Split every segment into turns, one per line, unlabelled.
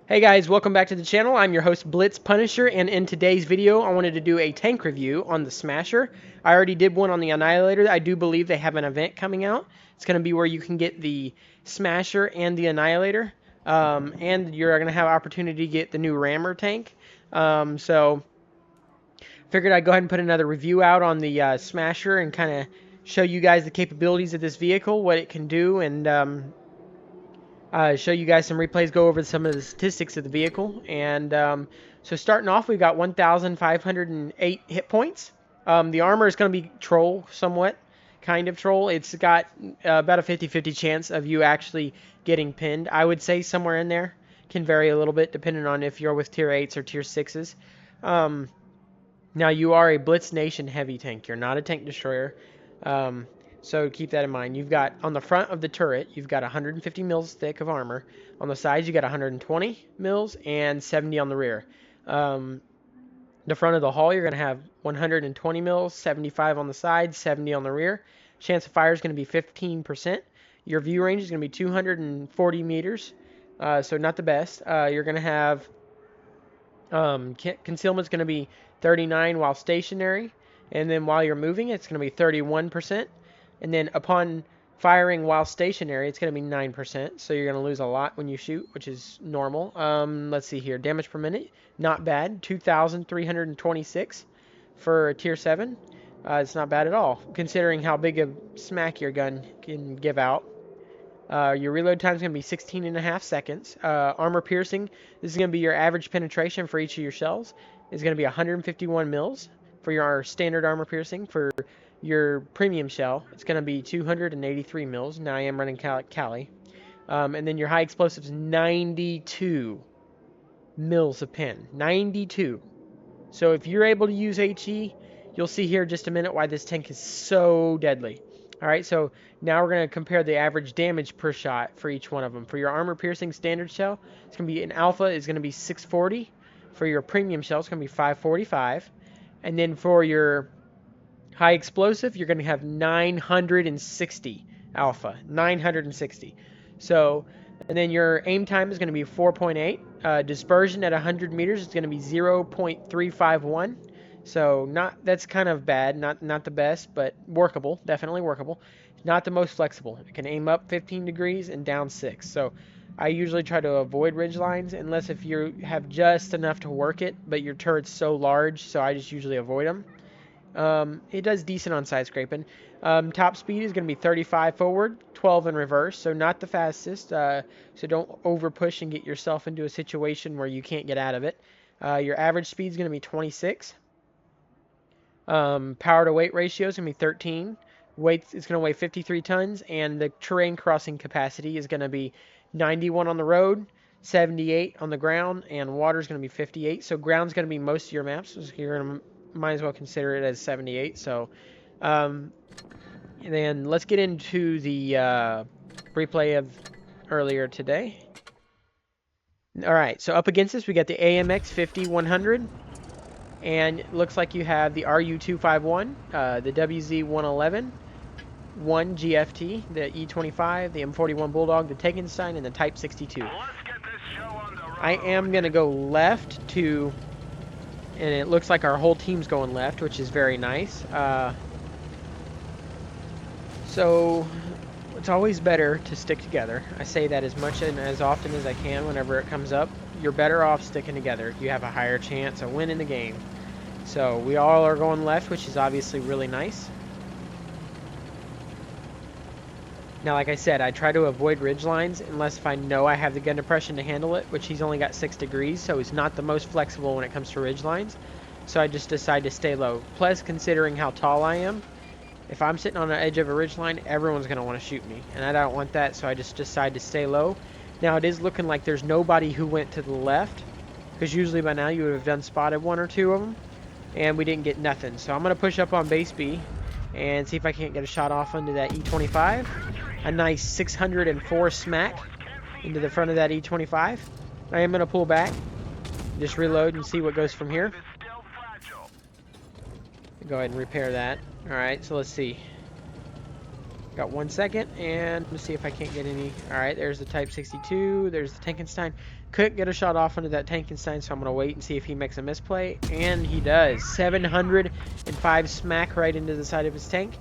Hey guys, welcome back to the channel. I'm your host Blitz Punisher, and in today's video I wanted to do a tank review on the Smasher. I already did one on the Annihilator. I do believe they have an event coming out. It's going to be where you can get the Smasher and the Annihilator, and you're going to have opportunity to get the new Rammer tank. So figured I'd go ahead and put another review out on the Smasher and kind of show you guys the capabilities of this vehicle, what it can do, and show you guys some replays, go over some of the statistics of the vehicle. And so starting off, we've got 1,508 hit points. The armor is going to be troll somewhat, kind of troll. It's got about a 50-50 chance of you actually getting pinned. I would say somewhere in there. Can vary a little bit depending on if you're with tier 8s or tier 6s. Now you are a Blitz Nation heavy tank. You're not a tank destroyer. So keep that in mind. You've got, on the front of the turret, you've got 150 mils thick of armor. On the sides, you got 120 mils and 70 on the rear. The front of the hull, you're going to have 120 mils, 75 on the side, 70 on the rear. Chance of fire is going to be 15%. Your view range is going to be 240 meters, so not the best. You're going to have concealment is going to be 39 while stationary, and then while you're moving, it's going to be 31%. And then upon firing while stationary, it's going to be 9%. So you're going to lose a lot when you shoot, which is normal. Let's see here. Damage per minute, not bad. 2,326 for a tier 7. It's not bad at all, considering how big a smack your gun can give out. Your reload time is going to be 16.5 seconds. Armor piercing, this is going to be your average penetration for each of your shells. It's going to be 151 mils for your standard armor piercing. For your premium shell, it's going to be 283 mils. Now I am running Cali. And then your high explosives, 92 mils of pen. 92. So if you're able to use HE, you'll see here in just a minute why this tank is so deadly. Alright, so now we're going to compare the average damage per shot for each one of them. For your armor piercing standard shell, it's going to be an alpha is going to be 640. For your premium shell, it's going to be 545. And then for your high explosive, you're going to have 960 alpha. 960. So, and then your aim time is going to be 4.8. Dispersion at 100 meters is going to be 0.351. So that's kind of bad, not the best, but workable, definitely workable. Not the most flexible. It can aim up 15 degrees and down 6. So I usually try to avoid ridge lines unless if you have just enough to work it, but your turret's so large, so I just usually avoid them. It does decent on side scraping. Top speed is going to be 35 forward, 12 in reverse, so not the fastest. So don't over push and get yourself into a situation where you can't get out of it. Your average speed is going to be 26. Power to weight ratio is going to be 13. Weight is going to weigh 53 tons, and the terrain crossing capacity is going to be 91 on the road, 78 on the ground, and water is going to be 58. So ground's going to be most of your maps. So you're going to might as well consider it as 78. So then let's get into the replay of earlier today. All right, so up against this we got the AMX 50-100. And it looks like you have the RU-251, the WZ-111, 1 GFT, the E25, the M41 Bulldog, the Tegenstein, and the Type 62. I am going to go left to, and it looks like our whole team's going left, which is very nice. So it's always better to stick together. I say that as much and as often as I can whenever it comes up. You're better off sticking together. You have a higher chance of winning the game. So we all are going left, which is obviously really nice. Now, like I said, I try to avoid ridge lines unless if I know I have the gun depression to handle it, which he's only got 6 degrees, so he's not the most flexible when it comes to ridge lines. So I just decide to stay low. Plus, considering how tall I am, if I'm sitting on the edge of a ridge line, everyone's going to want to shoot me. And I don't want that, so I just decide to stay low. Now, it is looking like there's nobody who went to the left, because usually by now you would have done spotted 1 or 2 of them. And we didn't get nothing. So I'm going to push up on base B and see if I can't get a shot off into that E25. A nice 604 smack into the front of that E25. I am going to pull back, just reload and see what goes from here. Go ahead and repair that. Alright, so let's see. Got 1 second, and let's see if I can't get any. Alright, there's the Type 62, there's the Tankenstein. Couldn't get a shot off into that Tankenstein, so I'm going to wait and see if he makes a misplay. And he does. 705 smack right into the side of his tank.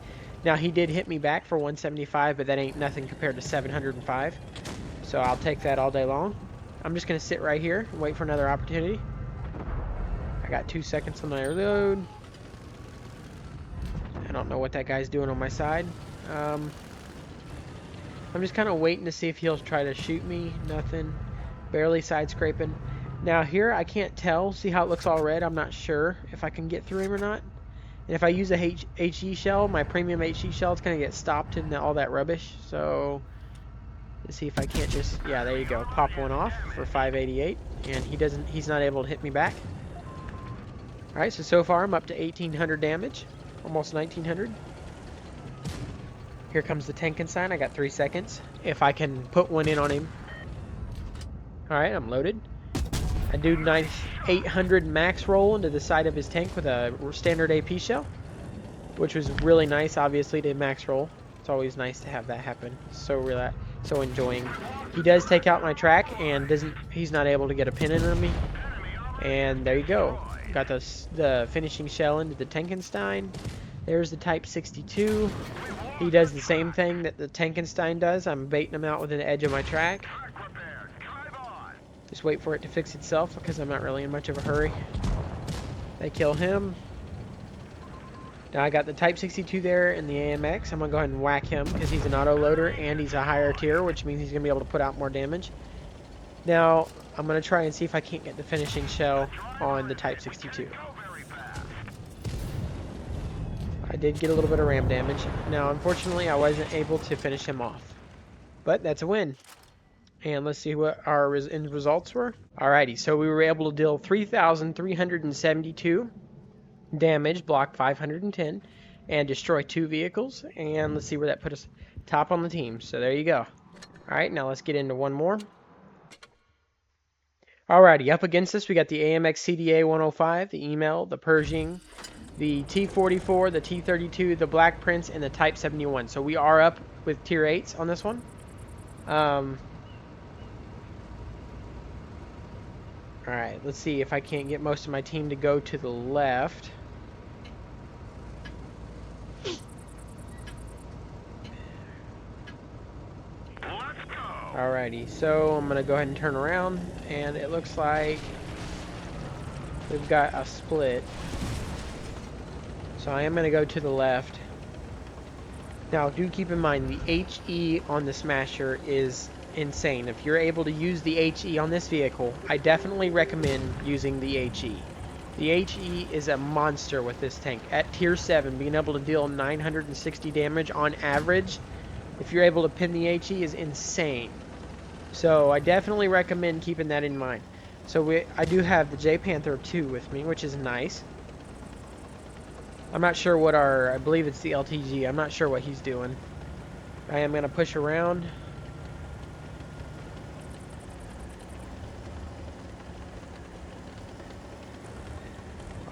Now, he did hit me back for 175, but that ain't nothing compared to 705. So I'll take that all day long. I'm just going to sit right here and wait for another opportunity. I got 2 seconds on my reload. I don't know what that guy's doing on my side. I'm just kind of waiting to see if he'll try to shoot me. Nothing. Barely side scraping. Now here I can't tell. See how it looks all red? I'm not sure if I can get through him or not. And if I use a HE shell, my premium HE shell, it's going to get stopped in all that rubbish. So let's see if I can't just, yeah, there you go. Pop one off for 588. And he's not able to hit me back. Alright, so far I'm up to 1800 damage. Almost 1900. Here comes the Tankenstein. I got 3 seconds. If I can put one in on him. Alright, I'm loaded. I do 800 max roll into the side of his tank with a standard AP shell, which was really nice, obviously, to max roll. It's always nice to have that happen. So enjoying. He does take out my track, and he's not able to get a pin in on me. And there you go. Got the finishing shell into the Tankenstein. There's the Type 62. He does the same thing that the Tankenstein does. I'm baiting him out with the edge of my track. Just wait for it to fix itself because I'm not really in much of a hurry. They kill him. Now I got the Type 62 there in the AMX. I'm going to go ahead and whack him because he's an auto loader and he's a higher tier, which means he's going to be able to put out more damage. Now I'm going to try and see if I can't get the finishing shell on the Type 62. I did get a little bit of ram damage. Now, unfortunately, I wasn't able to finish him off. But that's a win. And let's see what our end results were. Alrighty, so we were able to deal 3,372 damage, block 510, and destroy 2 vehicles. And let's see where that put us top on the team. So there you go. Alright, now let's get into one more. Alrighty, up against us, we got the AMX CDA 105, the Email, the Pershing, the T44, the T32, the Black Prince, and the Type 71. So we are up with tier 8s on this one. Alright, let's see if I can't get most of my team to go to the left. Alrighty, so I'm going to go ahead and turn around, and it looks like we've got a split. So I am going to go to the left. Now, do keep in mind, the HE on the Smasher is insane. If you're able to use the HE on this vehicle, I definitely recommend using the HE. The HE is a monster with this tank. At tier 7, being able to deal 960 damage on average, if you're able to pin the HE, is insane. So I definitely recommend keeping that in mind. So I do have the J Panther 2 with me, which is nice. I'm not sure what I believe it's the LTG. I'm not sure what he's doing. I am going to push around.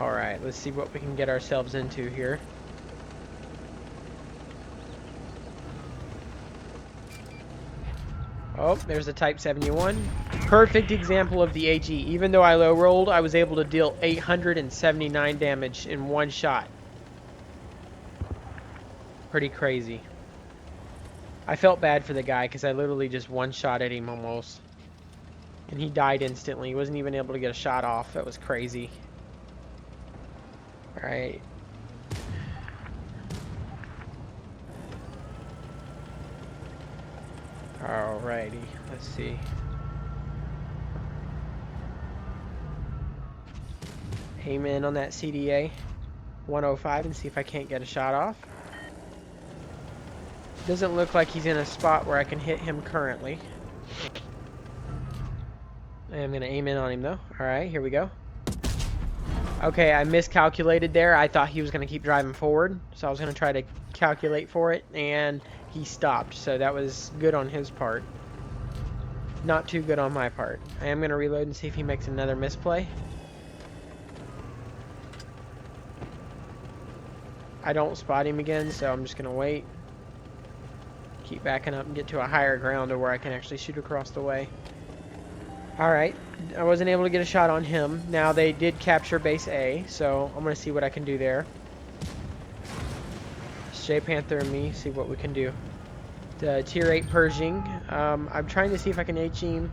Alright, let's see what we can get ourselves into here. Oh, there's the Type 71. Perfect example of the HE. Even though I low rolled, I was able to deal 879 damage in one shot. Pretty crazy. I felt bad for the guy because I literally just one-shotted him almost. And he died instantly. He wasn't even able to get a shot off. That was crazy. Alright. Alrighty. Let's see. Aim in on that CDA 105 and see if I can't get a shot off. Doesn't look like he's in a spot where I can hit him currently. I'm going to aim in on him though. Alright, here we go. Okay, I miscalculated there. I thought he was going to keep driving forward. So I was going to try to calculate for it. And he stopped. So that was good on his part. Not too good on my part. I am going to reload and see if he makes another misplay. I don't spot him again, so I'm just going to wait. keep backing up and get to a higher ground to where I can actually shoot across the way. Alright, I wasn't able to get a shot on him. Now they did capture base A, so I'm going to see what I can do there. It's J Panther and me, see what we can do. The tier 8 Pershing. I'm trying to see if I can H-beam.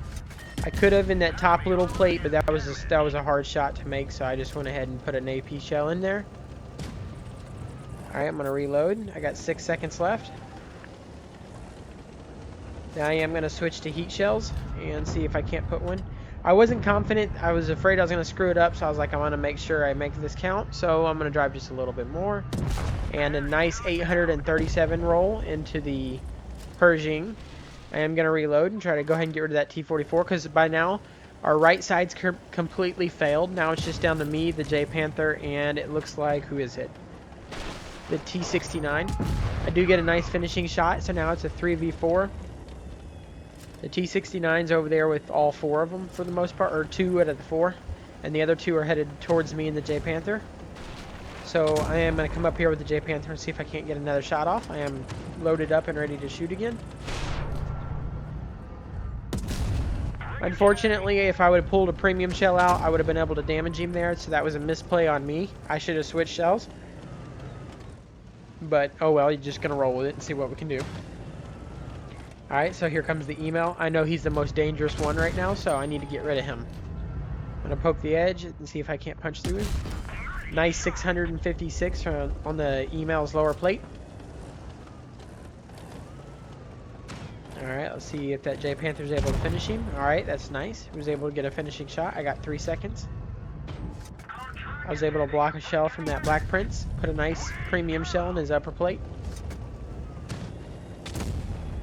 I could have in that top little plate, but that was a hard shot to make, so I just went ahead and put an AP shell in there. Alright, I'm going to reload. I got 6 seconds left. Now I am going to switch to heat shells and see if I can't put one. I wasn't confident. I was afraid I was going to screw it up, so I was like, I want to make sure I make this count. So I'm going to drive just a little bit more. And a nice 837 roll into the Pershing. I am going to reload and try to go ahead and get rid of that T-44, because by now our right side's completely failed. Now it's just down to me, the J Panther, and it looks like, who is it? The T-69. I do get a nice finishing shot, so now it's a 3v4. The T-69's over there with all 4 of them for the most part, or 2 out of the 4. And the other 2 are headed towards me and the J Panther. So I am going to come up here with the J Panther and see if I can't get another shot off. I am loaded up and ready to shoot again. Unfortunately, if I would have pulled a premium shell out, I would have been able to damage him there. So that was a misplay on me. I should have switched shells. But, oh well, you're just going to roll with it and see what we can do. Alright, so here comes the email. I know he's the most dangerous one right now, so I need to get rid of him. I'm going to poke the edge and see if I can't punch through him. Nice 656 on the email's lower plate. Alright, let's see if that J Panther's able to finish him. Alright, that's nice. He was able to get a finishing shot. I got 3 seconds. I was able to block a shell from that Black Prince. Put a nice premium shell in his upper plate.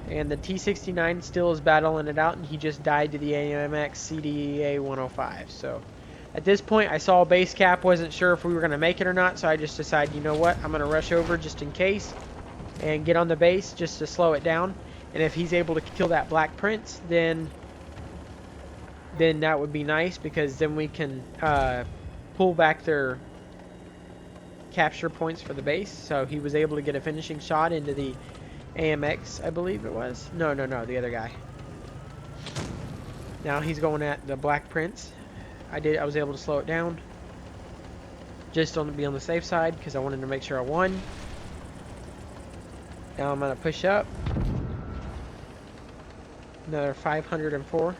And the T-69 still is battling it out, and he just died to the AMX CDA 105. So at this point, I saw a base cap, wasn't sure if we were going to make it or not, so I just decided, you know what, I'm going to rush over just in case and get on the base just to slow it down. And if he's able to kill that Black Prince, then that would be nice, because then we can pull back their capture points for the base. So he was able to get a finishing shot into the AMX, I believe it was. No, the other guy. Now he's going at the Black Prince. I was able to slow it down, just to be on the safe side, because I wanted to make sure I won. Now I'm gonna push up. Another 504.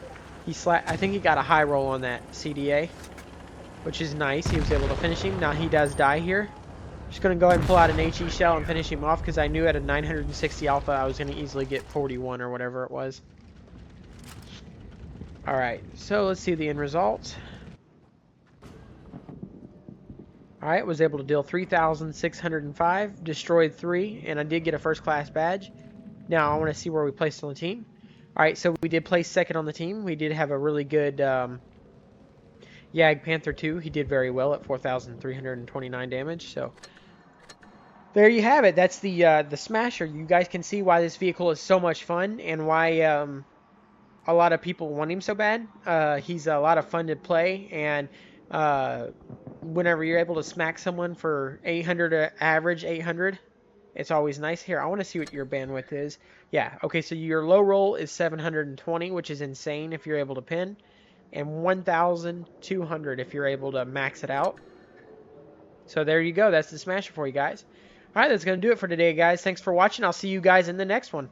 I think he got a high roll on that CDA, which is nice. He was able to finish him. Now he does die here. Just going to go ahead and pull out an HE shell and finish him off, because I knew at a 960 alpha I was going to easily get 41 or whatever it was. Alright, so let's see the end results. Alright, was able to deal 3,605, destroyed 3, and I did get a first class badge. Now I want to see where we placed on the team. Alright, so we did place second on the team. We did have a really good Yag Panther 2. He did very well at 4,329 damage, so there you have it. That's the Smasher. You guys can see why this vehicle is so much fun, and why a lot of people want him so bad. He's a lot of fun to play, and whenever you're able to smack someone for 800 average 800, it's always nice. Here, I want to see what your bandwidth is. Yeah, okay, so your low roll is 720, which is insane if you're able to pin, and 1,200 if you're able to max it out. So there you go. That's the Smasher for you guys. All right, that's going to do it for today, guys. Thanks for watching. I'll see you guys in the next one.